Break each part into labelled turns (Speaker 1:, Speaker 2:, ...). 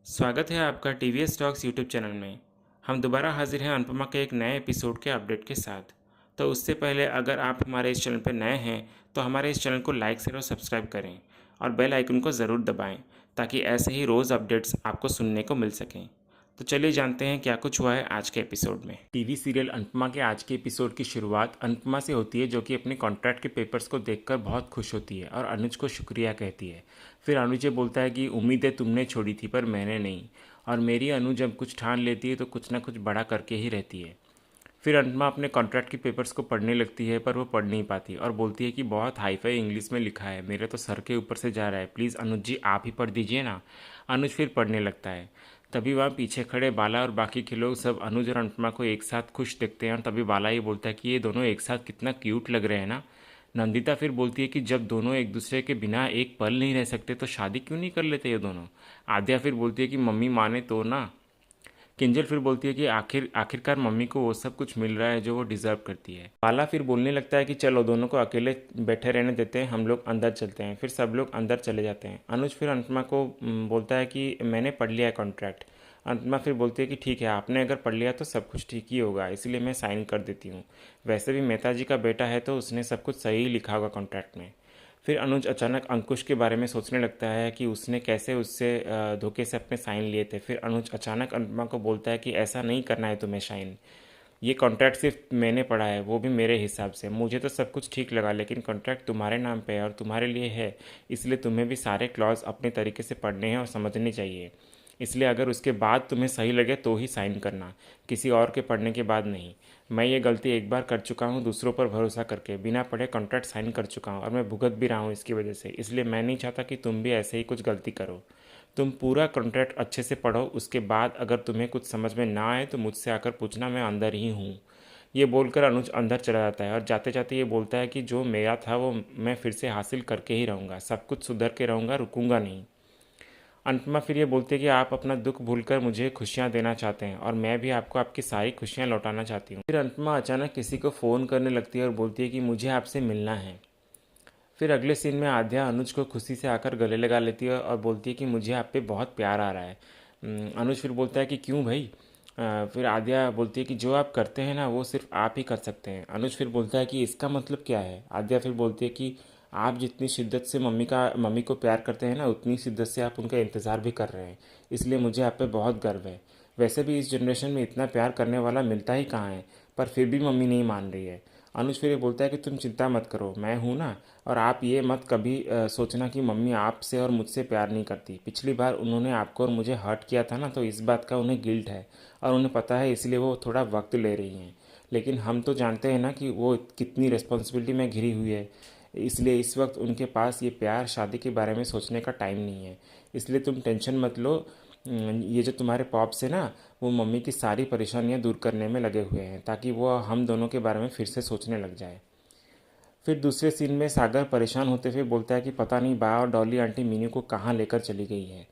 Speaker 1: स्वागत है आपका टीवीएस टॉक्स यूट्यूब चैनल में। हम दोबारा हाजिर हैं अनुपमा के एक नए एपिसोड के अपडेट के साथ। तो उससे पहले अगर आप हमारे इस चैनल पर नए हैं तो हमारे इस चैनल को लाइक शेयर और सब्सक्राइब करें और बेल आइकन को ज़रूर दबाएं ताकि ऐसे ही रोज़ अपडेट्स आपको सुनने को मिल सकें। तो चलिए जानते हैं क्या कुछ हुआ है आज के एपिसोड में। टीवी सीरियल अनुपमा के आज के एपिसोड की शुरुआत अनुपमा से होती है, जो कि अपने कॉन्ट्रैक्ट के पेपर्स को देखकर बहुत खुश होती है और अनुज को शुक्रिया कहती है। फिर अनुज ये बोलता है कि उम्मीदें तुमने छोड़ी थी पर मैंने नहीं, और मेरी अनु जब कुछ ठान लेती है तो कुछ ना कुछ बड़ा करके ही रहती है। फिर अनुपमा अपने कॉन्ट्रैक्ट के पेपर्स को पढ़ने लगती है पर वो पढ़ नहीं पाती और बोलती है कि बहुत हाईफाई इंग्लिश में लिखा है, मेरे तो सर के ऊपर से जा रहा है, प्लीज़ अनुज जी आप ही पढ़ दीजिए ना। अनुज फिर पढ़ने लगता है। तभी वहाँ पीछे खड़े बाला और बाकी के लोग सब अनुज और अनुपमा को एक साथ खुश देखते हैं और तभी बाला ये बोलता है कि ये दोनों एक साथ कितना क्यूट लग रहे हैं ना। नंदिता फिर बोलती है कि जब दोनों एक दूसरे के बिना एक पल नहीं रह सकते तो शादी क्यों नहीं कर लेते ये दोनों। आद्या फिर बोलती है कि मम्मी माने तो ना। किंजल फिर बोलती है कि आखिरकार मम्मी को वो सब कुछ मिल रहा है जो वो डिज़र्व करती है। बाला फिर बोलने लगता है कि चलो दोनों को अकेले बैठे रहने देते हैं, हम लोग अंदर चलते हैं। फिर सब लोग अंदर चले जाते हैं। अनुज फिर अनुपमा को बोलता है कि मैंने पढ़ लिया है कॉन्ट्रैक्ट। अनुपमा फिर बोलती है कि ठीक है, आपने अगर पढ़ लिया तो सब कुछ ठीक ही होगा, इसलिए मैं साइन कर देती हूँ। वैसे भी मेहता जी का बेटा है तो उसने सब कुछ सही लिखा होगा कॉन्ट्रैक्ट में। फिर अनुज अचानक अंकुश के बारे में सोचने लगता है कि उसने कैसे उससे धोखे से अपने साइन लिए थे। फिर अनुज अचानक अनुपमा को बोलता है कि ऐसा नहीं करना है तुम्हें साइन, ये कॉन्ट्रैक्ट सिर्फ मैंने पढ़ा है, वो भी मेरे हिसाब से। मुझे तो सब कुछ ठीक लगा लेकिन कॉन्ट्रैक्ट तुम्हारे नाम पे है और तुम्हारे लिए है, इसलिए तुम्हें भी सारे क्लॉज अपने तरीके से पढ़ने हैं और समझने चाहिए। इसलिए अगर उसके बाद तुम्हें सही लगे तो ही साइन करना, किसी और के पढ़ने के बाद नहीं। मैं ये गलती एक बार कर चुका हूँ, दूसरों पर भरोसा करके बिना पढ़े कॉन्ट्रैक्ट साइन कर चुका हूँ और मैं भुगत भी रहा हूँ इसकी वजह से। इसलिए मैं नहीं चाहता कि तुम भी ऐसे ही कुछ गलती करो। तुम पूरा कॉन्ट्रैक्ट अच्छे से पढ़ो, उसके बाद अगर तुम्हें कुछ समझ में ना आए तो मुझसे आकर पूछना, मैं अंदर ही हूँ। ये बोलकर अनुज अंदर चला जाता है और जाते जाते ये बोलता है कि जो मेरा था वो मैं फिर से हासिल करके ही रहूँगा, सब कुछ सुधर के रहूँगा, रुकूंगा नहीं। अनुपमा फिर ये बोलती है कि आप अपना दुख भूलकर मुझे खुशियाँ देना चाहते हैं और मैं भी आपको आपकी सारी खुशियाँ लौटाना चाहती हूँ। फिर अनुपमा अचानक किसी को फ़ोन करने लगती है और बोलती है कि मुझे आपसे मिलना है। फिर अगले सीन में आद्या अनुज को खुशी से आकर गले लगा लेती है और बोलती है कि मुझे आप पे बहुत प्यार आ रहा है। अनुज फिर बोलता है कि क्यों भाई। फिर आद्या बोलती है कि जो आप करते हैं ना वो सिर्फ आप ही कर सकते हैं। अनुज फिर बोलता है कि इसका मतलब क्या है। आद्या फिर बोलती है कि आप जितनी शिद्दत से मम्मी को प्यार करते हैं ना, उतनी शिद्दत से आप उनका इंतज़ार भी कर रहे हैं, इसलिए मुझे आप पे बहुत गर्व है। वैसे भी इस जनरेशन में इतना प्यार करने वाला मिलता ही कहाँ है, पर फिर भी मम्मी नहीं मान रही है। अनुज फिर ये बोलता है कि तुम चिंता मत करो, मैं हूँ ना, और आप ये मत कभी सोचना कि मम्मी आपसे और मुझसे प्यार नहीं करती। पिछली बार उन्होंने आपको और मुझे हर्ट किया था ना, तो इस बात का उन्हें गिल्ट है और उन्हें पता है, इसलिए वो थोड़ा वक्त ले रही हैं। लेकिन हम तो जानते हैं ना कि वो कितनी रिस्पॉन्सिबिलिटी में घिरी हुई है, इसलिए इस वक्त उनके पास ये प्यार शादी के बारे में सोचने का टाइम नहीं है। इसलिए तुम टेंशन मत लो। ये जो तुम्हारे पॉप्स है ना, वो मम्मी की सारी परेशानियां दूर करने में लगे हुए हैं ताकि वो हम दोनों के बारे में फिर से सोचने लग जाए। फिर दूसरे सीन में सागर परेशान होते हुए बोलता है कि पता नहीं बा और डॉली आंटी मीनू को कहाँ लेकर चली गई है।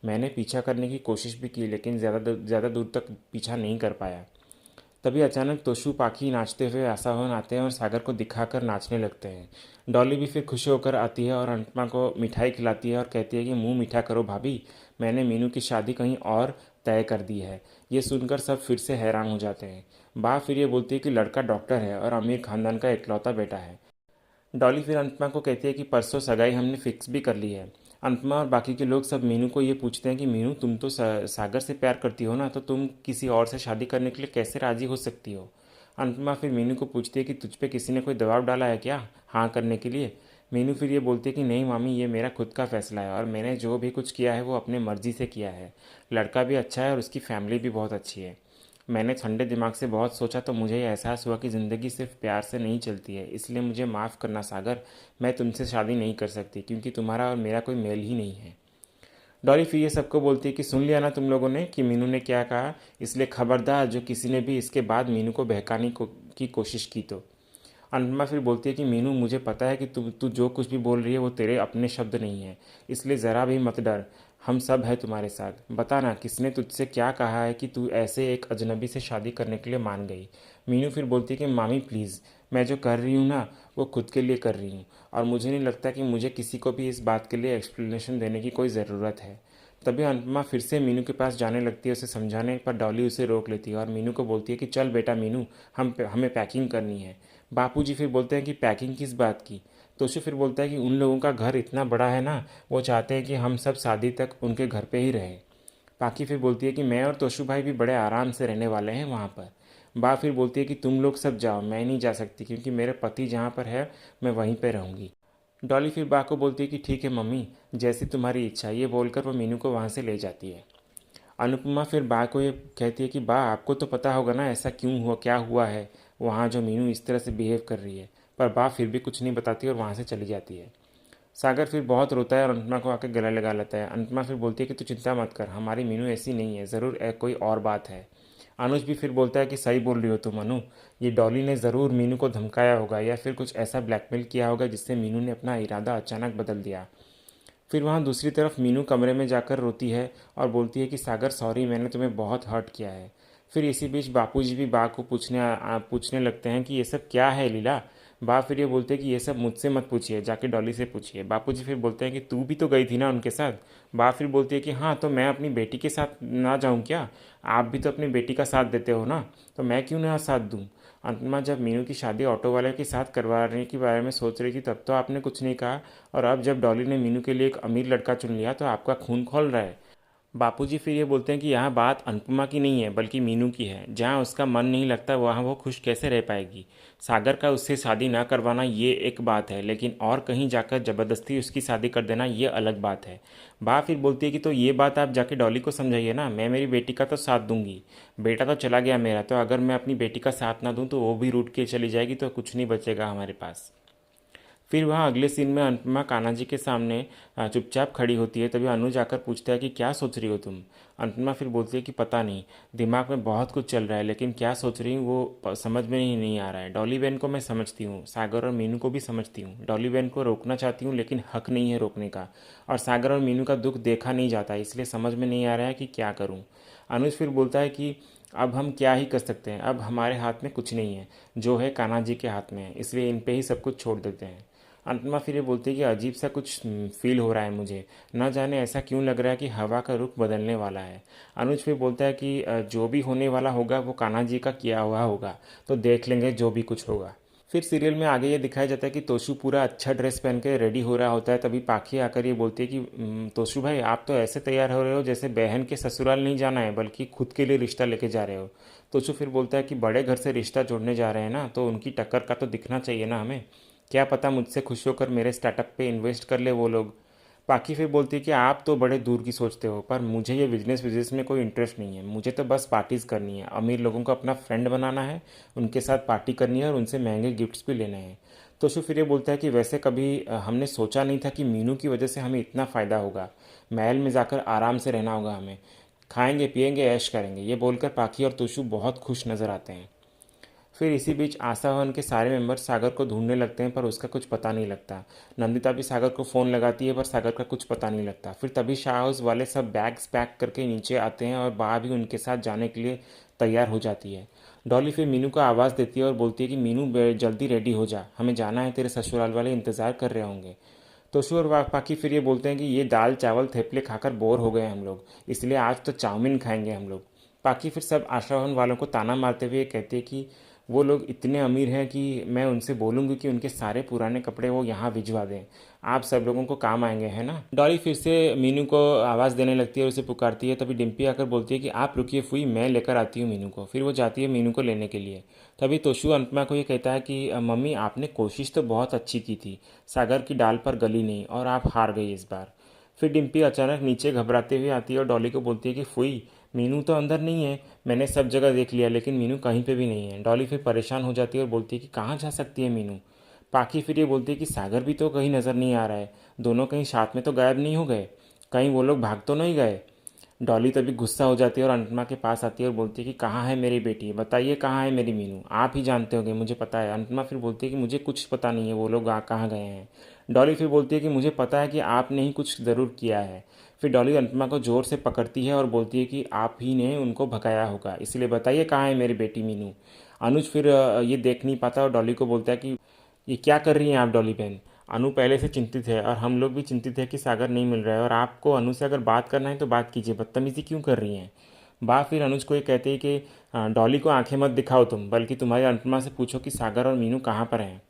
Speaker 1: मैंने पीछा करने की कोशिश भी की लेकिन ज़्यादा दूर तक पीछा नहीं कर पाया। तभी अचानक तोशु पाखी नाचते हुए आसावन आते हैं और सागर को दिखाकर नाचने लगते हैं। डॉली भी फिर खुश होकर आती है और अनुपमा को मिठाई खिलाती है और कहती है कि मुंह मीठा करो भाभी, मैंने मीनू की शादी कहीं और तय कर दी है। ये सुनकर सब फिर से हैरान हो जाते हैं। बा फिर ये बोलती है कि लड़का डॉक्टर है और अमीर खानदान का इकलौता बेटा है। डॉली फिर अनुपमा को कहती है कि परसों सगाई हमने फिक्स भी कर ली है। अनुपमा और बाकी के लोग सब मीनू को ये पूछते हैं कि मीनू तुम तो सागर से प्यार करती हो ना, तो तुम किसी और से शादी करने के लिए कैसे राज़ी हो सकती हो। अनुपमा फिर मीनू को पूछती है कि तुझ पे किसी ने कोई दबाव डाला है क्या हाँ करने के लिए। मीनू फिर ये बोलती है कि नहीं मामी, ये मेरा खुद का फैसला है और मैंने जो भी कुछ किया है वो अपने मर्जी से किया है। लड़का भी अच्छा है और उसकी फैमिली भी बहुत अच्छी है। मैंने ठंडे दिमाग से बहुत सोचा तो मुझे ये एहसास हुआ कि ज़िंदगी सिर्फ प्यार से नहीं चलती है, इसलिए मुझे माफ़ करना सागर, मैं तुमसे शादी नहीं कर सकती क्योंकि तुम्हारा और मेरा कोई मेल ही नहीं है। डॉली फिर ये सबको बोलती है कि सुन लिया ना तुम लोगों ने कि मीनू ने क्या कहा, इसलिए खबरदार जो किसी ने भी इसके बाद मीनू को बहकाने की कोशिश की तो। अनुपमा फिर बोलती है कि मीनू मुझे पता है कि तू जो कुछ भी बोल रही है वो तेरे अपने शब्द नहीं है, इसलिए ज़रा भी मत डर, हम सब है तुम्हारे साथ। बता ना किसने तुझसे क्या कहा है कि तू ऐसे एक अजनबी से शादी करने के लिए मान गई। मीनू फिर बोलती है कि मामी प्लीज़, मैं जो कर रही हूँ ना वो खुद के लिए कर रही हूँ और मुझे नहीं लगता कि मुझे किसी को भी इस बात के लिए एक्सप्लेनेशन देने की कोई ज़रूरत है। तभी अनुपमा फिर से मीनू के पास जाने लगती है उसे समझाने, पर डॉली उसे रोक लेती है और मीनू को बोलती है कि चल बेटा मीनू, हमें पैकिंग करनी है। बापूजी फिर बोलते हैं कि पैकिंग किस बात की। तोशु फिर बोलता है कि उन लोगों का घर इतना बड़ा है ना, वो चाहते हैं कि हम सब शादी तक उनके घर पे ही रहें। पाकी फिर बोलती है कि मैं और तोशु भाई भी बड़े आराम से रहने वाले हैं वहाँ पर। बा फिर बोलती है कि तुम लोग सब जाओ, मैं नहीं जा सकती क्योंकि मेरे पति जहाँ पर है मैं वहीं पर रहूँगी। डॉली फिर बा को बोलती है कि ठीक है मम्मी, जैसी तुम्हारी इच्छा, ये बोलकर वो मीनू को वहाँ से ले जाती है। अनुपमा फिर बा को ये कहती है कि बा आपको तो पता होगा ना ऐसा क्यों हुआ, क्या हुआ है वहाँ जो मीनू इस तरह से बिहेव कर रही है। पर बा फिर भी कुछ नहीं बताती और वहाँ से चली जाती है। सागर फिर बहुत रोता है और अनुपमा को आकर गला लगा लेता है। अनुपमा फिर बोलती है कि तू चिंता मत कर, हमारी मीनू ऐसी नहीं है, ज़रूर कोई और बात है। अनुज भी फिर बोलता है कि सही बोल रही हो तुम अनु, ये डॉली ने ज़रूर मीनू को धमकाया होगा या फिर कुछ ऐसा ब्लैकमेल किया होगा जिससे मीनू ने अपना इरादा अचानक बदल दिया। फिर वहाँ दूसरी तरफ मीनू कमरे में जाकर रोती है और बोलती है कि सागर सॉरी, मैंने तुम्हें बहुत हर्ट किया है। फिर इसी बीच बापूजी भी बा को पूछने लगते हैं कि ये सब क्या है लीला। बा फिर ये बोलते हैं कि ये सब मुझसे मत पूछिए, जाके डॉली से पूछिए। बापूजी फिर बोलते हैं कि तू भी तो गई थी ना उनके साथ। बा फिर बोलती है कि हाँ, तो मैं अपनी बेटी के साथ ना जाऊँ क्या? आप भी तो अपनी बेटी का साथ देते हो ना, तो मैं क्यों ना साथ दूँ? अंतमा जब मीनू की शादी ऑटो वाले के साथ करवाने के बारे में सोच रही थी तब तो आपने कुछ नहीं कहा, और अब जब डॉली ने मीनू के लिए एक अमीर लड़का चुन लिया तो आपका खून खौल रहा है। बापूजी फिर ये बोलते हैं कि यहाँ बात अनुपमा की नहीं है बल्कि मीनू की है। जहाँ उसका मन नहीं लगता वहाँ वो खुश कैसे रह पाएगी। सागर का उससे शादी ना करवाना ये एक बात है, लेकिन और कहीं जाकर ज़बरदस्ती उसकी शादी कर देना ये अलग बात है। बा फिर बोलती है कि तो ये बात आप जाके डॉली को समझाइए ना, मैं मेरी बेटी का तो साथ दूंगी। बेटा तो चला गया मेरा, तो अगर मैं अपनी बेटी का साथ ना दूँ तो वो भी रूठ के चली जाएगी, तो कुछ नहीं बचेगा हमारे पास। फिर वहाँ अगले सीन में अनुपमा कान्हा जी के सामने चुपचाप खड़ी होती है। तभी अनुज आकर पूछता है कि क्या सोच रही हो तुम। अनुपमा फिर बोलती है कि पता नहीं, दिमाग में बहुत कुछ चल रहा है, लेकिन क्या सोच रही हूँ वो समझ में ही नहीं आ रहा है। डॉली बहन को मैं समझती हूँ, सागर और मीनू को भी समझती हूँ। डॉली बहन को रोकना चाहती हूँ लेकिन हक नहीं है रोकने का, और सागर और मीनू का दुख देखा नहीं जाता, इसलिए समझ में नहीं आ रहा है कि क्या करूँ। अनुज फिर बोलता है कि अब हम क्या ही कर सकते हैं, अब हमारे हाथ में कुछ नहीं है, जो है कान्हा जी के हाथ में है, इसलिए इन पे ही सब कुछ छोड़ देते हैं। अंतमा फिर ये बोलती है कि अजीब सा कुछ फील हो रहा है मुझे, न जाने ऐसा क्यों लग रहा है कि हवा का रुख बदलने वाला है। अनुज फिर बोलता है कि जो भी होने वाला होगा वो कान्हा जी का किया हुआ होगा, तो देख लेंगे जो भी कुछ होगा। फिर सीरियल में आगे ये दिखाया जाता है कि तोशु पूरा अच्छा ड्रेस पहन के रेडी हो रहा होता है। तभी पाखी आकर ये बोलती है कि तोशु भाई, आप तो ऐसे तैयार हो रहे हो जैसे बहन के ससुराल नहीं जाना है बल्कि खुद के लिए रिश्ता लेके जा रहे हो। तोशु फिर बोलता है कि बड़े घर से रिश्ता जोड़ने जा रहे हैं ना, तो उनकी टक्कर का तो दिखना चाहिए ना हमें, क्या पता मुझसे खुश होकर मेरे स्टार्टअप पे इन्वेस्ट कर ले वो लोग। पाकि फिर बोलती है कि आप तो बड़े दूर की सोचते हो, पर मुझे ये बिजनेस में कोई इंटरेस्ट नहीं है, मुझे तो बस पार्टीज़ करनी है, अमीर लोगों को अपना फ्रेंड बनाना है, उनके साथ पार्टी करनी है और उनसे महंगे गिफ्ट्स भी लेने हैं। तो शु फिर ये बोलता है कि वैसे कभी हमने सोचा नहीं था कि मीनू की वजह से हमें इतना फ़ायदा होगा, महल में जाकर आराम से रहना होगा हमें, खाएंगे पिएंगे ऐश करेंगे। ये बोलकर पाखी और तुशु बहुत खुश नज़र आते हैं। फिर इसी बीच आशा भवन के सारे मेंबर सागर को ढूंढने लगते हैं, पर उसका कुछ पता नहीं लगता। नंदिता भी सागर को फ़ोन लगाती है पर सागर का कुछ पता नहीं लगता। फिर तभी शाह हाउस वाले सब बैग्स पैक करके नीचे आते हैं और बा भी उनके साथ जाने के लिए तैयार हो जाती है। डॉली फिर मीनू को आवाज़ देती है और बोलती है कि मीनू जल्दी रेडी हो जा, हमें जाना है, तेरे ससुराल वाले इंतज़ार कर रहे होंगे। तोशु और पाकी फिर ये बोलते हैं कि ये दाल चावल थेपले खाकर बोर हो गए हम लोग, इसलिए आज तो चाउमीन खाएंगे हम लोग। पाकी फिर सब आशा भवन वालों को ताना मारते हुए कहते हैं कि वो लोग इतने अमीर हैं कि मैं उनसे बोलूँगी कि उनके सारे पुराने कपड़े वो यहाँ भिजवा दें, आप सब लोगों को काम आएंगे, है ना। डॉली फिर से मीनू को आवाज़ देने लगती है और उसे पुकारती है। तभी डिम्पी आकर बोलती है कि आप रुकिए फुई, मैं लेकर आती हूँ मीनू को। फिर वो जाती है मीनू को लेने के लिए। तभी तोशु अनुपमा को ये कहता है कि मम्मी आपने कोशिश तो बहुत अच्छी की थी, सागर की डाल पर गली नहीं, और आप हार गई इस बार। फिर डिम्पी अचानक नीचे घबराते हुए आती है और डॉली को बोलती है कि फुई, मीनू तो अंदर नहीं है, मैंने सब जगह देख लिया लेकिन मीनू कहीं पे भी नहीं है। डॉली फिर परेशान हो जाती है और बोलती है कि कहाँ जा सकती है मीनू। पाखी फिर ये बोलती है कि सागर भी तो कहीं नज़र नहीं आ रहा है, दोनों कहीं साथ में तो गायब नहीं हो गए, कहीं वो लोग भाग तो नहीं गए। डॉली तभी गुस्सा हो जाती है और अनुपमा के पास आती है और बोलती है कि कहाँ है मेरी बेटी, बताइए कहाँ है मेरी मीनू, आप ही जानते होंगे, मुझे पता है। अनुपमा फिर बोलती है कि मुझे कुछ पता नहीं है वो लोग कहाँ गए हैं। डॉली फिर बोलती है कि मुझे पता है कि आपने ही कुछ ज़रूर किया है। फिर डॉली अनुपमा को ज़ोर से पकड़ती है और बोलती है कि आप ही ने उनको भगाया होगा, इसलिए बताइए कहाँ है मेरी बेटी मीनू। अनुज फिर ये देख नहीं पाता और डॉली को बोलता है कि ये क्या कर रही हैं आप डॉली बहन, अनु पहले से चिंतित है और हम लोग भी चिंतित है कि सागर नहीं मिल रहा है, और आपको अनु से अगर बात करना है तो बात कीजिए, बदतमीज़ी क्यों कर रही हैं। बा फिर अनुज को ये कहते हैं कि डॉली को आंखें मत दिखाओ तुम, बल्कि तुम्हारी अनुपमा से पूछो कि सागर और मीनू कहाँ पर हैं।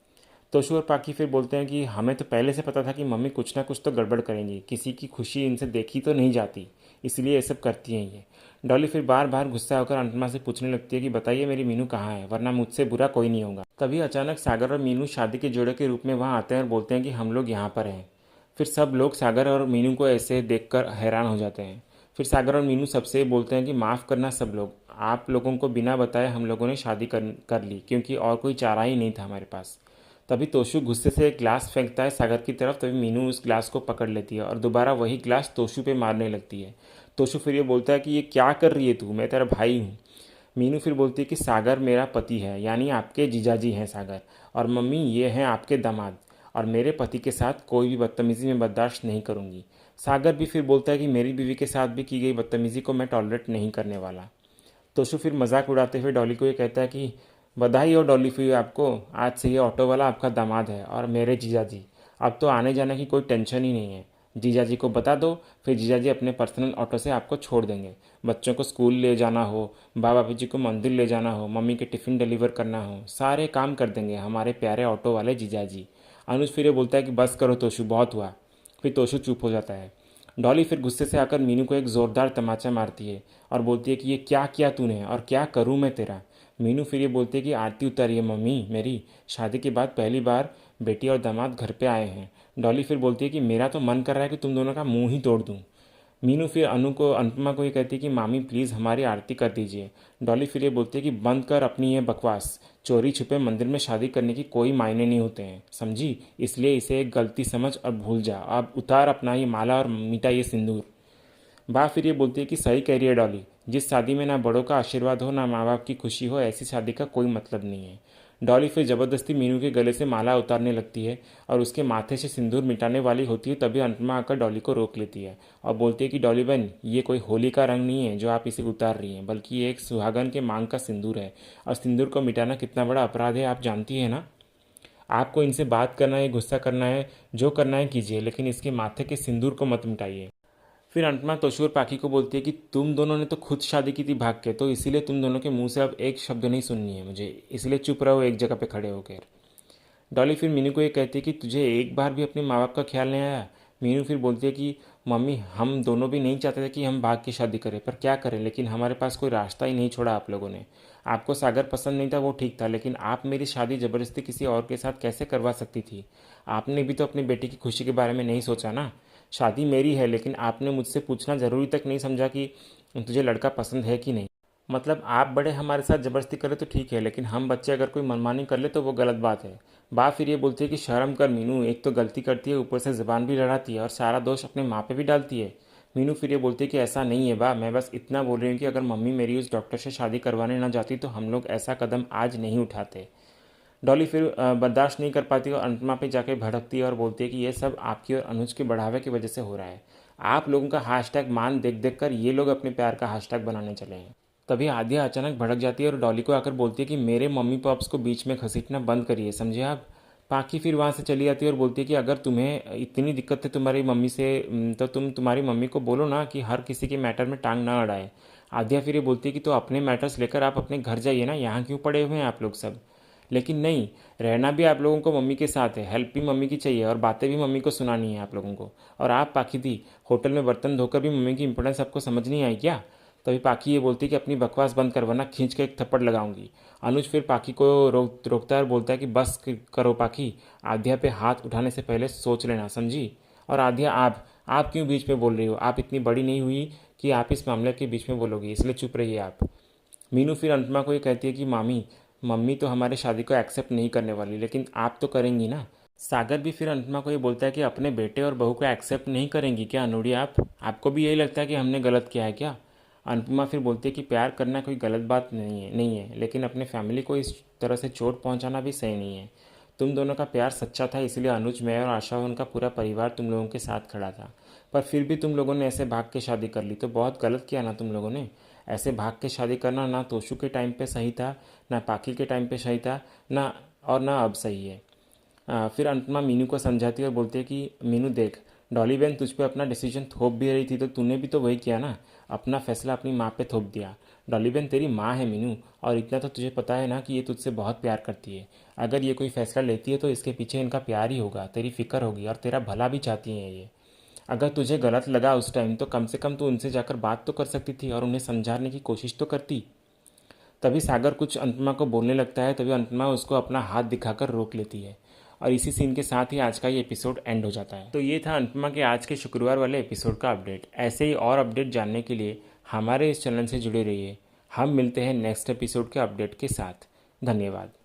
Speaker 1: तोशु और पाकी फिर बोलते हैं कि हमें तो पहले से पता था कि मम्मी कुछ ना कुछ तो गड़बड़ करेंगी, किसी की खुशी इनसे देखी तो नहीं जाती, इसलिए ये सब करती हैं ये। डॉली फिर बार बार गुस्सा होकर अनुपमा से पूछने लगती है कि बताइए मेरी मीनू कहाँ है, वरना मुझसे बुरा कोई नहीं होगा। तभी अचानक सागर और मीनू शादी के जोड़े के रूप में वहाँ आते हैं और बोलते हैं कि हम लोग यहाँ पर हैं। फिर सब लोग सागर और मीनू को ऐसे देखकर हैरान हो जाते हैं। फिर सागर और मीनू सबसे बोलते हैं कि माफ़ करना सब लोग, आप लोगों को बिना बताए हम लोगों ने शादी कर ली, क्योंकि और कोई चारा ही नहीं था हमारे पास। तभी तोशु गुस्से से एक ग्लास फेंकता है सागर की तरफ, तभी मीनू उस ग्लास को पकड़ लेती है और दोबारा वही ग्लास तोशु पे मारने लगती है। तोशु फिर ये बोलता है कि ये क्या कर रही है तू, मैं तेरा भाई हूँ। मीनू फिर बोलती है कि सागर मेरा पति है, यानी आपके जीजाजी हैं सागर, और मम्मी ये हैं आपके दामाद, और मेरे पति के साथ कोई भी बदतमीज़ी मैं बर्दाश्त नहीं करूँगी। सागर भी फिर बोलता है कि मेरी बीवी के साथ भी की गई बदतमीज़ी को मैं टॉलरेट नहीं करने वाला। तोशु फिर मजाक उड़ाते हुए डॉली को ये कहता है कि बधाई हो डॉली फिर आपको, आज से ये ऑटो वाला आपका दामाद है और मेरे जीजाजी, अब तो आने जाने की कोई टेंशन ही नहीं है। जीजाजी को बता दो, फिर जीजाजी अपने पर्सनल ऑटो से आपको छोड़ देंगे। बच्चों को स्कूल ले जाना हो, बाबा जी को मंदिर ले जाना हो, मम्मी के टिफ़िन डिलीवर करना हो, सारे काम कर देंगे हमारे प्यारे ऑटो वाले जीजाजी। अनुज फिर ये बोलता है कि बस करो तोशु, बहुत हुआ। फिर तोशु चुप हो जाता है। डॉली फिर गुस्से से आकर मीनू को एक ज़ोरदार तमाचा मारती है और बोलती है कि ये क्या किया तूने और क्या करूँ मैं तेरा। मीनू फिर ये बोलती है कि आरती उतारी है मम्मी मेरी, शादी के बाद पहली बार बेटी और दामाद घर पे आए हैं। डॉली फिर बोलती है कि मेरा तो मन कर रहा है कि तुम दोनों का मुंह ही तोड़ दूँ। मीनू फिर अनुपमा को ये कहती है कि मामी प्लीज़ हमारी आरती कर दीजिए। डॉली फिर ये बोलती है कि बंद कर अपनी ये बकवास, चोरी छुपे मंदिर में शादी करने की कोई मायने नहीं होते हैं, समझी, इसलिए इसे एक गलती समझ और भूल जा। अब उतार अपना ये माला और मिटा ये सिंदूर। बा फिर ये बोलती है कि सही कह रही है डॉली, जिस शादी में ना बड़ों का आशीर्वाद हो ना माँ बाप की खुशी हो, ऐसी शादी का कोई मतलब नहीं है। डॉली फिर ज़बरदस्ती मीनू के गले से माला उतारने लगती है और उसके माथे से सिंदूर मिटाने वाली होती है, तभी अनुपमा आकर डॉली को रोक लेती है और बोलती है कि डॉली बहन, ये कोई होली का रंग नहीं है जो आप इसे उतार रही हैं, बल्कि ये एक सुहागन के मांग का सिंदूर है, और सिंदूर को मिटाना कितना बड़ा अपराध है आप जानती है ना। आपको इनसे बात करना है, गुस्सा करना है, जो करना है कीजिए, लेकिन इसके माथे के सिंदूर को मत मिटाइए। फिर अंतमा तोशूर पाकी को बोलती है कि तुम दोनों ने तो खुद शादी की थी भाग के, तो इसीलिए तुम दोनों के मुंह से अब एक शब्द नहीं सुननी है मुझे, इसलिए चुप रहो एक जगह पे खड़े होकर। डॉली फिर मीनू को ये कहती है कि तुझे एक बार भी अपने माँ बाप का ख्याल नहीं आया। मीनू फिर बोलती है कि मम्मी हम दोनों भी नहीं चाहते थे कि हम भाग के शादी करें, पर क्या करें, लेकिन हमारे पास कोई रास्ता ही नहीं छोड़ा आप लोगों ने। आपको सागर पसंद नहीं था वो ठीक था, लेकिन आप मेरी शादी ज़बरदस्ती किसी और के साथ कैसे करवा सकती थी। आपने भी तो अपनी बेटी की खुशी के बारे में नहीं सोचा ना। शादी मेरी है, लेकिन आपने मुझसे पूछना ज़रूरी तक नहीं समझा कि तुझे लड़का पसंद है कि नहीं। मतलब आप बड़े हमारे साथ ज़बरदस्ती करें तो ठीक है, लेकिन हम बच्चे अगर कोई मनमानी कर ले तो वो गलत बात है। बाप फिर ये बोलती है कि शर्म कर मीनू, एक तो गलती करती है, ऊपर से ज़बान भी लड़ाती है और सारा दोष अपने माँ पे भी डालती है। मीनू फिर ये बोलती है कि ऐसा नहीं है बा, मैं बस इतना बोल रही हूँ कि अगर मम्मी मेरी उस डॉक्टर से शादी करवाने ना जाती तो हम लोग ऐसा कदम आज नहीं उठाते। डॉली फिर बर्दाश्त नहीं कर पाती और अनुपमा पे जाके भड़कती है और बोलती है कि ये सब आपकी और अनुज के बढ़ावे की वजह से हो रहा है। आप लोगों का हैशटैग मान देख देख कर ये लोग अपने प्यार का हैशटैग बनाने चले हैं। तभी आद्या अचानक भड़क जाती है और डॉली को आकर बोलती है कि मेरे मम्मी पॉप्स को बीच में घसीटना बंद करिए, समझे आप। पाकी फिर वहाँ से चली जाती है और बोलती है कि अगर तुम्हें इतनी दिक्कत है तुम्हारी मम्मी से, तो तुम तुम्हारी मम्मी को बोलो ना कि हर किसी के मैटर में टांग ना अड़ाए। आद्या फिर ये बोलती है कि तो अपने मैटर्स लेकर आप अपने घर जाइए ना, यहाँ क्यों पड़े हुए हैं आप लोग सब। लेकिन नहीं, रहना भी आप लोगों को मम्मी के साथ है, हेल्प भी मम्मी की चाहिए और बातें भी मम्मी को सुनानी है आप लोगों को। और आप पाकी दी, होटल में बर्तन धोकर भी मम्मी की इंपॉर्टेंस आपको समझ नहीं आई क्या। तभी पाकी ये बोलती है कि अपनी बकवास बंद कर वरना खींच के एक थप्पड़ लगाऊंगी। अनुज फिर पाकी को रोकता है और बोलता है कि बस करो पाकी, आध्या पे हाथ उठाने से पहले सोच लेना, समझी। और आध्या आप क्यों बीच में बोल रही हो, आप इतनी बड़ी नहीं हुई कि आप इस मामले के बीच में बोलोगी, इसलिए चुप रहिए आप। मीनू फिर अनुपमा को ये कहती है कि मामी, मम्मी तो हमारी शादी को एक्सेप्ट नहीं करने वाली, लेकिन आप तो करेंगी ना। सागर भी फिर अनुपमा को ये बोलता है कि अपने बेटे और बहू को एक्सेप्ट नहीं करेंगी क्या अनुड़ी आप, आपको भी यही लगता है कि हमने गलत किया है क्या। अनुपमा फिर बोलती है कि प्यार करना कोई गलत बात नहीं है, लेकिन अपने फैमिली को इस तरह से चोट पहुंचाना भी सही नहीं है। तुम दोनों का प्यार सच्चा था, इसलिए अनुज, मैं और आशा उनका पूरा परिवार तुम लोगों के साथ खड़ा था, पर फिर भी तुम लोगों ने ऐसे भाग के शादी कर ली तो बहुत गलत किया ना तुम लोगों ने। ऐसे भाग के शादी करना ना तोशु के टाइम पे सही था, ना पाकी के टाइम पे सही था, ना अब सही है। फिर अनुपमा मीनू को समझाती है और बोलती है कि मीनू देख, डॉली बहन तुझ पे अपना डिसीजन थोप भी रही थी तो तूने भी तो वही किया ना, अपना फैसला अपनी माँ पे थोप दिया। डॉली बहन तेरी माँ है मीनू, और इतना तो तुझे पता है ना कि ये तुझसे बहुत प्यार करती है। अगर ये कोई फैसला लेती है तो इसके पीछे इनका प्यार ही होगा, तेरी फिक्र होगी और तेरा भला भी चाहती हैं ये। अगर तुझे गलत लगा उस टाइम तो कम से कम तू उनसे जाकर बात तो कर सकती थी और उन्हें समझाने की कोशिश तो करती। तभी सागर कुछ अनुपमा को बोलने लगता है, तभी अनुपमा उसको अपना हाथ दिखाकर रोक लेती है। और इसी सीन के साथ ही आज का ये एपिसोड एंड हो जाता है। तो ये था अनुपमा के आज के शुक्रवार वाले एपिसोड का अपडेट। ऐसे ही और अपडेट जानने के लिए हमारे इस चैनल से जुड़े रहिए। हम मिलते हैं नेक्स्ट एपिसोड के अपडेट के साथ। धन्यवाद।